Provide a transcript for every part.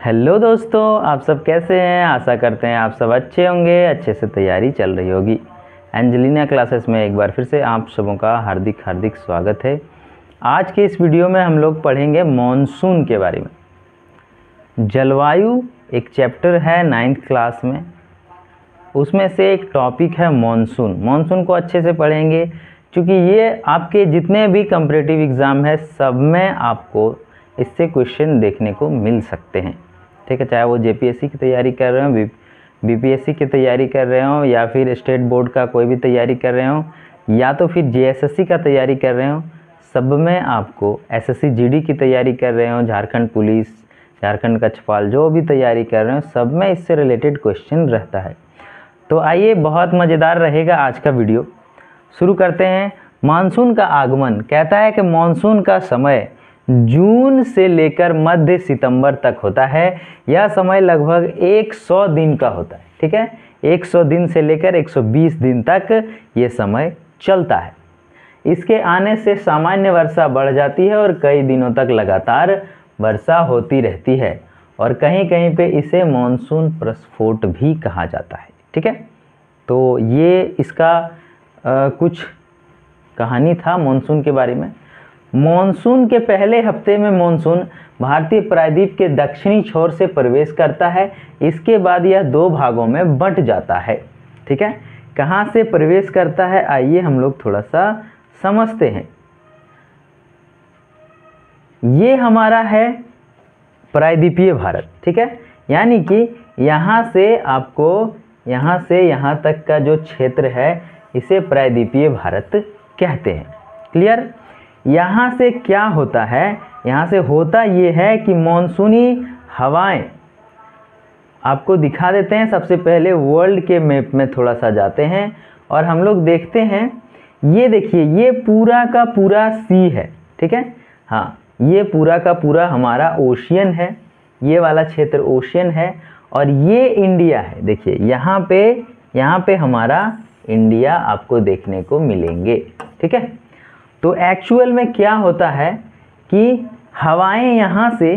Hello दोस्तों, आप सब कैसे हैं। आशा करते हैं आप सब अच्छे होंगे, अच्छे से तैयारी चल रही होगी। एंजेलिना क्लासेस में एक बार फिर से आप सबों का हार्दिक हार्दिक स्वागत है। आज के इस वीडियो में हम लोग पढ़ेंगे मॉनसून के बारे में। जलवायु एक चैप्टर है 9th क्लास में, उसमें से एक टॉपिक है मॉनसून। मॉनसून को अच्छे से पढ़ेंगे क्योंकि ये आपके जितने भी कॉम्पिटिटिव एग्ज़ाम है सब में आपको इससे क्वेश्चन देखने को मिल सकते हैं। ठीक है, चाहे वो जेपीएससी की तैयारी कर रहे हो, बीपीएससी की तैयारी कर रहे हो, या फिर स्टेट बोर्ड का कोई भी तैयारी कर रहे हो, या तो फिर जेएसएससी का तैयारी कर रहे हो, सब में आपको एसएससी जीडी की तैयारी कर रहे हो, झारखंड पुलिस, झारखंड कक्षपाल, जो भी तैयारी कर रहे हो सब में इससे रिलेटेड क्वेश्चन रहता है। तो आइए, बहुत मज़ेदार रहेगा आज का वीडियो। शुरू करते हैं। मानसून का आगमन कहता है कि मानसून का समय जून से लेकर मध्य सितंबर तक होता है। यह समय लगभग 100 दिन का होता है। ठीक है, 100 दिन से लेकर 120 दिन तक ये समय चलता है। इसके आने से सामान्य वर्षा बढ़ जाती है और कई दिनों तक लगातार वर्षा होती रहती है, और कहीं कहीं पे इसे मानसून प्रस्फोट भी कहा जाता है। ठीक है, तो ये इसका कुछ कहानी था मानसून के बारे में। मानसून के पहले हफ्ते में मानसून भारतीय प्रायद्वीप के दक्षिणी छोर से प्रवेश करता है। इसके बाद यह 2 भागों में बंट जाता है। ठीक है, कहाँ से प्रवेश करता है, आइए हम लोग थोड़ा सा समझते हैं। ये हमारा है प्रायद्वीपीय भारत। ठीक है, यानी कि यहाँ से आपको यहाँ से यहाँ तक का जो क्षेत्र है इसे प्रायद्वीपीय भारत कहते हैं। क्लियर। यहाँ से क्या होता है, यहाँ से होता ये है कि मॉनसूनी हवाएं आपको दिखा देते हैं। सबसे पहले वर्ल्ड के मैप में थोड़ा सा जाते हैं और हम लोग देखते हैं। ये देखिए, ये पूरा का पूरा सी है। ठीक है, हाँ, ये पूरा का पूरा हमारा ओशियन है। ये वाला क्षेत्र ओशियन है और ये इंडिया है। देखिए यहाँ पे हमारा इंडिया आपको देखने को मिलेंगे। ठीक है, तो एक्चुअल में क्या होता है कि हवाएं यहाँ से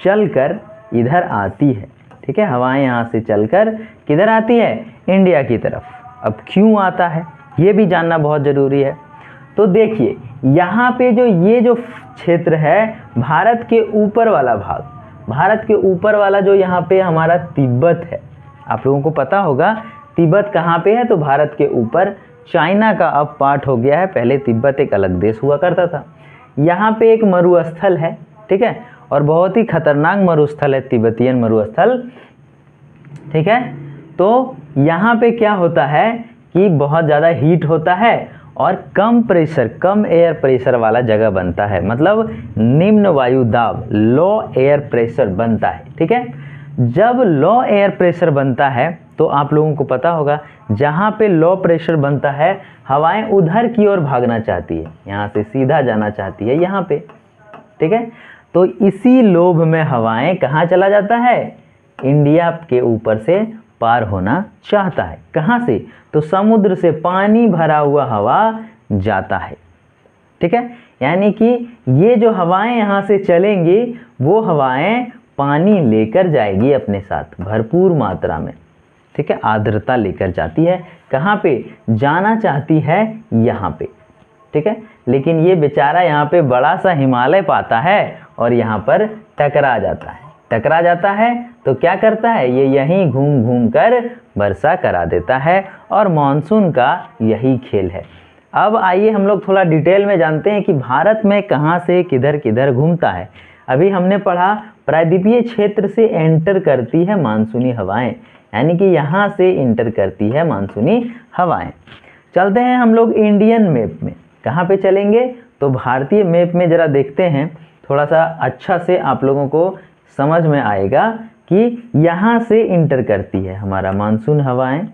चलकर इधर आती है। ठीक है, हवाएं यहाँ से चलकर किधर आती है, इंडिया की तरफ। अब क्यों आता है ये भी जानना बहुत ज़रूरी है। तो देखिए, यहाँ पे ये जो क्षेत्र है, भारत के ऊपर वाला भाग, भारत के ऊपर वाला जो यहाँ पे हमारा तिब्बत है, आप लोगों को पता होगा तिब्बत कहाँ पे है, तो भारत के ऊपर। चाइना का अब पार्ट हो गया है, पहले तिब्बत एक अलग देश हुआ करता था। यहाँ पे एक मरुस्थल है। ठीक है, और बहुत ही खतरनाक मरुस्थल है, तिब्बतियन मरुस्थल। ठीक है, तो यहाँ पे क्या होता है कि बहुत ज़्यादा हीट होता है और कम प्रेशर, कम एयर प्रेशर वाला जगह बनता है, मतलब निम्न वायु दाब, लो एयर प्रेशर बनता है। ठीक है, जब लो एयर प्रेशर बनता है तो आप लोगों को पता होगा जहाँ पे लो प्रेशर बनता है हवाएं उधर की ओर भागना चाहती है, यहाँ से सीधा जाना चाहती है यहाँ पे। ठीक है, तो इसी लोभ में हवाएं कहाँ चला जाता है, इंडिया के ऊपर से पार होना चाहता है। कहाँ से, तो समुद्र से पानी भरा हुआ हवा जाता है। ठीक है, यानी कि ये जो हवाएं यहाँ से चलेंगी वो हवाएं पानी लेकर जाएगी अपने साथ भरपूर मात्रा में। ठीक है, आर्द्रता लेकर जाती है। कहाँ पे जाना चाहती है, यहाँ पे। ठीक है, लेकिन ये बेचारा यहाँ पे बड़ा सा हिमालय पाता है और यहाँ पर टकरा जाता है। टकरा जाता है तो क्या करता है, ये यहीं घूम घूम कर वर्षा करा देता है, और मानसून का यही खेल है। अब आइए हम लोग थोड़ा डिटेल में जानते हैं कि भारत में कहाँ से किधर किधर घूमता है। अभी हमने पढ़ा प्रायद्वीपीय क्षेत्र से एंटर करती है मानसूनी हवाएं, यानी कि यहाँ से इंटर करती है मानसूनी हवाएं। चलते हैं हम लोग इंडियन मैप में। कहाँ पे चलेंगे, तो भारतीय मैप में ज़रा देखते हैं, थोड़ा सा अच्छा से आप लोगों को समझ में आएगा कि यहाँ से इंटर करती है हमारा मानसून हवाएं।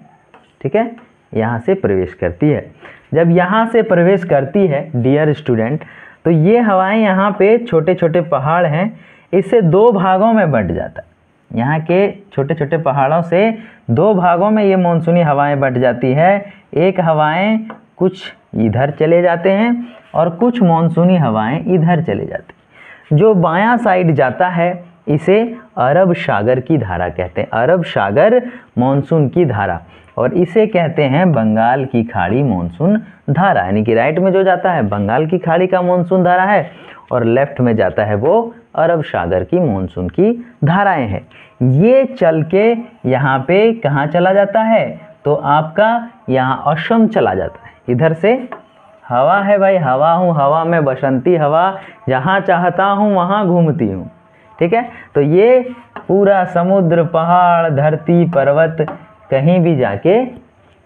ठीक है, यहाँ से प्रवेश करती है। जब यहाँ से प्रवेश करती है डियर स्टूडेंट, तो ये हवाएं यहाँ पे छोटे छोटे पहाड़ हैं, इससे 2 भागों में बंट जाता है। यहाँ के छोटे छोटे पहाड़ों से 2 भागों में ये मानसूनी हवाएं बंट जाती है। एक हवाएं कुछ इधर चले जाते हैं और कुछ मानसूनी हवाएं इधर चले जाती हैं। जो बायां साइड जाता है इसे अरब सागर की धारा कहते हैं, अरब सागर मानसून की धारा, और इसे कहते हैं बंगाल की खाड़ी मानसून धारा। यानी कि राइट में जो जाता है बंगाल की खाड़ी का मानसून धारा है और लेफ्ट में जाता है वो अरब सागर की मानसून की धाराएं हैं। ये चल के यहाँ पे कहाँ चला जाता है, तो आपका यहाँ असम चला जाता है। इधर से हवा है भाई, हवा हूँ, हवा में बसंती हवा, जहाँ चाहता हूँ वहाँ घूमती हूँ। ठीक है, तो ये पूरा समुद्र, पहाड़, धरती, पर्वत कहीं भी जाके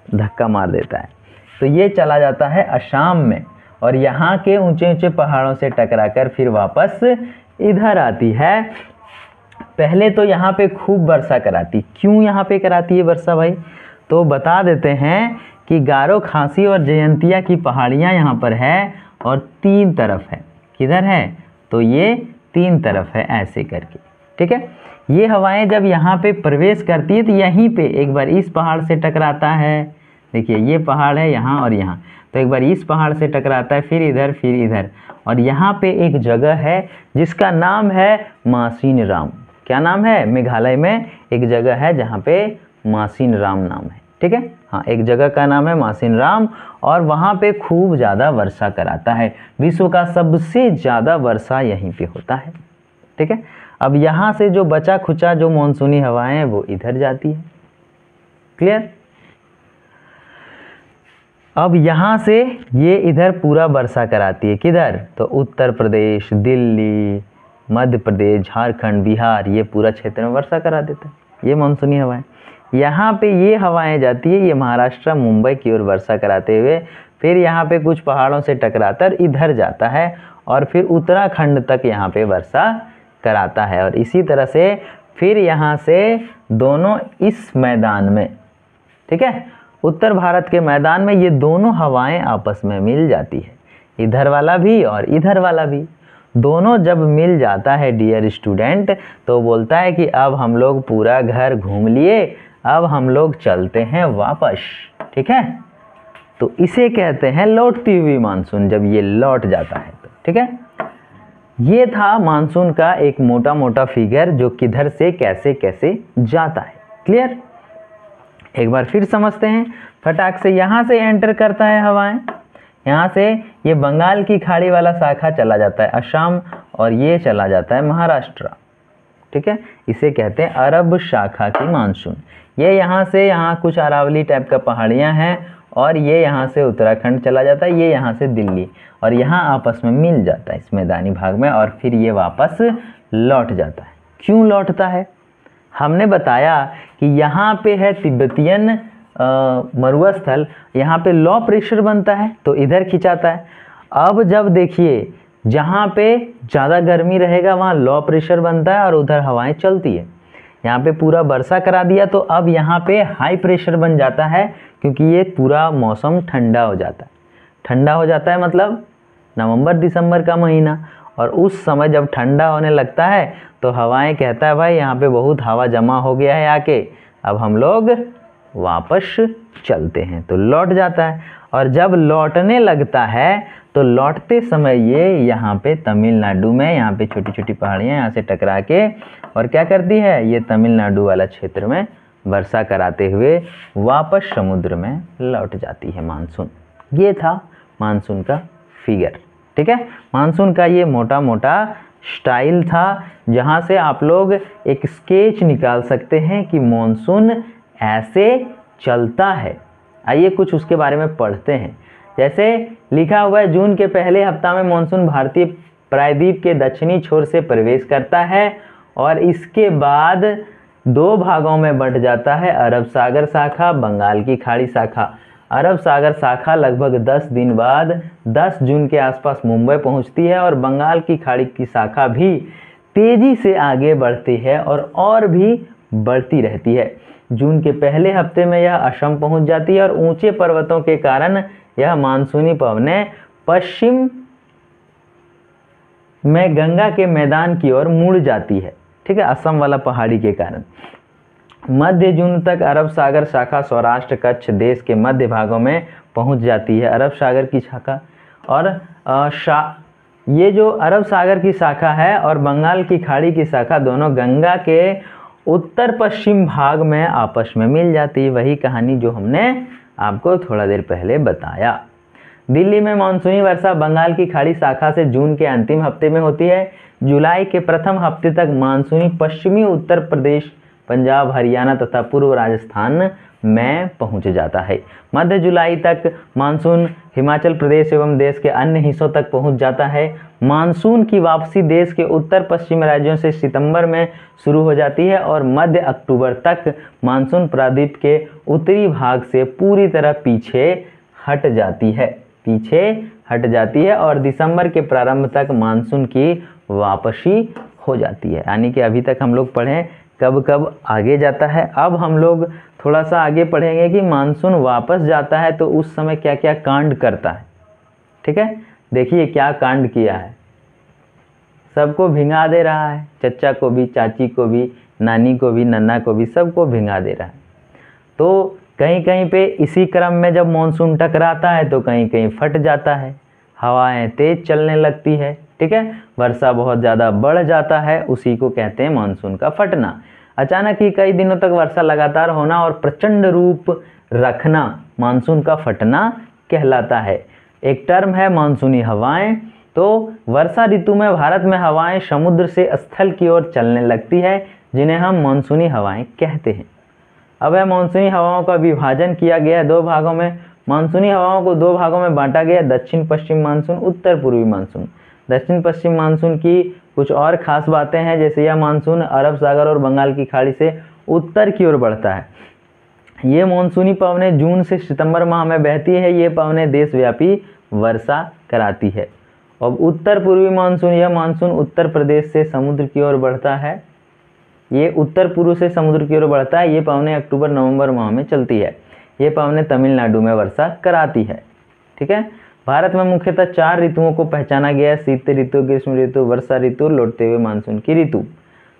धक्का मार देता है। तो ये चला जाता है असम में और यहाँ के ऊंचे ऊंचे पहाड़ों से टकराकर फिर वापस इधर आती है। पहले तो यहाँ पे खूब वर्षा कराती। क्यों यहाँ पे कराती है वर्षा भाई, तो बता देते हैं कि गारो, खासी और जयंतिया की पहाड़ियाँ यहाँ पर है और 3 तरफ है। किधर है, तो ये 3 तरफ है ऐसे करके। ठीक है, ये हवाएं जब यहाँ पे प्रवेश करती है तो यहीं पे एक बार इस पहाड़ से टकराता है। देखिए ये पहाड़ है यहाँ और यहाँ, तो एक बार इस पहाड़ से टकराता है, फिर इधर, और यहाँ पे एक जगह है जिसका नाम है मासिन राम। क्या नाम है, मेघालय में एक जगह है जहाँ पे मासिन राम नाम है। ठीक है, हाँ, एक जगह का नाम है मासिन राम और वहाँ पे खूब ज़्यादा वर्षा कराता है। विश्व का सबसे ज़्यादा वर्षा यहीं पे होता है। ठीक है, अब यहाँ से जो बचा खुचा जो मानसूनी हवाएं हैं वो इधर जाती है। क्लियर, अब यहाँ से ये इधर पूरा वर्षा कराती है। किधर, तो उत्तर प्रदेश, दिल्ली, मध्य प्रदेश, झारखंड, बिहार, ये पूरा क्षेत्र में वर्षा करा देता है ये मानसूनी हवाएं। यहाँ पे ये हवाएं जाती है, ये महाराष्ट्र, मुंबई की ओर वर्षा कराते हुए फिर यहाँ पे कुछ पहाड़ों से टकराकर इधर जाता है और फिर उत्तराखंड तक यहाँ पे वर्षा कराता है। और इसी तरह से फिर यहाँ से दोनों इस मैदान में, ठीक है, उत्तर भारत के मैदान में ये दोनों हवाएं आपस में मिल जाती है, इधर वाला भी और इधर वाला भी। दोनों जब मिल जाता है डियर स्टूडेंट, तो बोलता है कि अब हम लोग पूरा घर घूम लिए, अब हम लोग चलते हैं वापस। ठीक है, तो इसे कहते हैं लौटती हुई मानसून, जब ये लौट जाता है तो। ठीक है, ये था मानसून का एक मोटा मोटा फिगर जो किधर से कैसे कैसे जाता है। क्लियर, एक बार फिर समझते हैं फटाक से। यहाँ से एंटर करता है हवाएं, यहाँ से ये बंगाल की खाड़ी वाला शाखा चला जाता है असम और ये चला जाता है महाराष्ट्र। ठीक है, इसे कहते हैं अरब शाखा की मानसून। ये यहाँ से यहाँ कुछ अरावली टाइप का पहाड़ियाँ हैं और ये यहाँ से उत्तराखंड चला जाता है, ये यहाँ से दिल्ली, और यहाँ आपस में मिल जाता है इस मैदानी भाग में और फिर ये वापस लौट जाता है। क्यों लौटता है, हमने बताया कि यहाँ पे है तिब्बतियन मरुआ स्थल, यहाँ पे लो प्रेशर बनता है तो इधर खिंचाता है। अब जब देखिए जहाँ पे ज़्यादा गर्मी रहेगा वहाँ लो प्रेशर बनता है और उधर हवाएं चलती है। यहाँ पे पूरा वर्षा करा दिया तो अब यहाँ पे हाई प्रेशर बन जाता है, क्योंकि ये पूरा मौसम ठंडा हो जाता है। ठंडा हो जाता है मतलब नवंबर दिसंबर का महीना, और उस समय जब ठंडा होने लगता है तो हवाएं कहता है भाई यहाँ पे बहुत हवा जमा हो गया है आके, अब हम लोग वापस चलते हैं, तो लौट जाता है। और जब लौटने लगता है तो लौटते समय ये यहाँ पे तमिलनाडु में, यहाँ पे छोटी छोटी पहाड़ियाँ यहाँ से टकरा के और क्या करती है, ये तमिलनाडु वाला क्षेत्र में वर्षा कराते हुए वापस समुद्र में लौट जाती है मानसून। ये था मानसून का फिगर। ठीक है, मानसून का ये मोटा मोटा स्टाइल था जहाँ से आप लोग एक स्केच निकाल सकते हैं कि मानसून ऐसे चलता है। आइए कुछ उसके बारे में पढ़ते हैं। जैसे लिखा हुआ है, जून के पहले हफ्ता में मानसून भारतीय प्रायद्वीप के दक्षिणी छोर से प्रवेश करता है और इसके बाद 2 भागों में बंट जाता है, अरब सागर शाखा, बंगाल की खाड़ी शाखा। अरब सागर शाखा लगभग 10 दिन बाद 10 जून के आसपास मुंबई पहुंचती है और बंगाल की खाड़ी की शाखा भी तेजी से आगे बढ़ती है और भी बढ़ती रहती है। जून के पहले हफ्ते में यह असम पहुंच जाती है और ऊंचे पर्वतों के कारण यह मानसूनी पवनें पश्चिम में गंगा के मैदान की ओर मुड़ जाती है। ठीक है, असम वाला पहाड़ी के कारण। मध्य जून तक अरब सागर शाखा सौराष्ट्र कच्छ देश के मध्य भागों में पहुंच जाती है। अरब सागर की शाखा और ये जो अरब सागर की शाखा है और बंगाल की खाड़ी की शाखा दोनों गंगा के उत्तर पश्चिम भाग में आपस में मिल जाती है। वही कहानी जो हमने आपको थोड़ा देर पहले बताया। दिल्ली में मानसूनी वर्षा बंगाल की खाड़ी शाखा से जून के अंतिम हफ्ते में होती है। जुलाई के प्रथम हफ्ते तक मानसूनी पश्चिमी उत्तर प्रदेश, पंजाब, हरियाणा तथा पूर्व राजस्थान में पहुंच जाता है। मध्य जुलाई तक मानसून हिमाचल प्रदेश एवं देश के अन्य हिस्सों तक पहुंच जाता है। मानसून की वापसी देश के उत्तर पश्चिम राज्यों से सितंबर में शुरू हो जाती है और मध्य अक्टूबर तक मानसून प्रायद्वीप के उत्तरी भाग से पूरी तरह पीछे हट जाती है और दिसंबर के प्रारंभ तक मानसून की वापसी हो जाती है। यानी कि अभी तक हम लोग पढ़े कब कब आगे जाता है। अब हम लोग थोड़ा सा आगे पढ़ेंगे कि मानसून वापस जाता है तो उस समय क्या क्या कांड करता है। ठीक है, देखिए क्या कांड किया है। सबको भिंगा दे रहा है, चचा को भी, चाची को भी, नानी को भी, नन्ना को भी, सबको भिंगा दे रहा है। तो कहीं कहीं पे इसी क्रम में जब मानसून टकराता है तो कहीं कहीं फट जाता है, हवाएं तेज चलने लगती है। ठीक है, वर्षा बहुत ज़्यादा बढ़ जाता है, उसी को कहते हैं मानसून का फटना। अचानक ही कई दिनों तक वर्षा लगातार होना और प्रचंड रूप रखना मानसून का फटना कहलाता है। एक टर्म है मानसूनी हवाएं। तो वर्षा ऋतु में भारत में हवाएं समुद्र से स्थल की ओर चलने लगती है, जिन्हें हम मानसूनी हवाएं कहते हैं। अब है मानसूनी हवाओं का विभाजन किया गया है दो भागों में। मानसूनी हवाओं को दो भागों में बांटा गया, दक्षिण पश्चिम मानसून, उत्तर पूर्वी मानसून। दक्षिण पश्चिम मानसून की कुछ और खास बातें हैं, जैसे यह मानसून अरब सागर और बंगाल की खाड़ी से उत्तर की ओर बढ़ता है। ये मानसूनी पवनें जून से सितंबर माह में बहती है। ये पवनें देशव्यापी वर्षा कराती है। अब उत्तर पूर्वी मानसून, यह मानसून उत्तर प्रदेश से समुद्र की ओर बढ़ता है। ये उत्तर पूर्व से समुद्र की ओर बढ़ता है। ये पवनें अक्टूबर नवंबर माह में चलती है। ये पवनें तमिलनाडु में वर्षा कराती है। ठीक है, भारत में मुख्यतः 4 ऋतुओं को पहचाना गया है, शीत ऋतु, ग्रीष्म ऋतु, वर्षा ऋतु, लौटते हुए मानसून की ऋतु।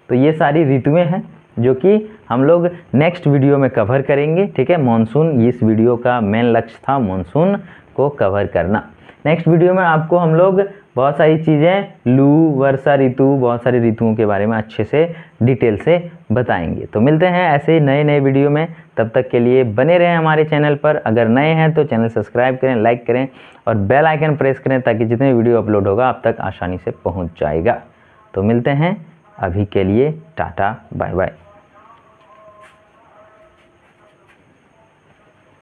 तो ये सारी ऋतुएं हैं जो कि हम लोग नेक्स्ट वीडियो में कवर करेंगे। ठीक है, मानसून, इस वीडियो का मेन लक्ष्य था मानसून को कवर करना। नेक्स्ट वीडियो में आपको हम लोग बहुत सारी चीज़ें, लू, वर्षा ऋतु, बहुत सारी ऋतुओं के बारे में अच्छे से डिटेल से बताएंगे। तो मिलते हैं ऐसे ही नए नए वीडियो में। तब तक के लिए बने रहें हमारे चैनल पर। अगर नए हैं तो चैनल सब्सक्राइब करें, लाइक करें और बेल आइकन प्रेस करें, ताकि जितने वीडियो अपलोड होगा आप तक आसानी से पहुंच जाएगा। तो मिलते हैं, अभी के लिए टाटा बाय बाय।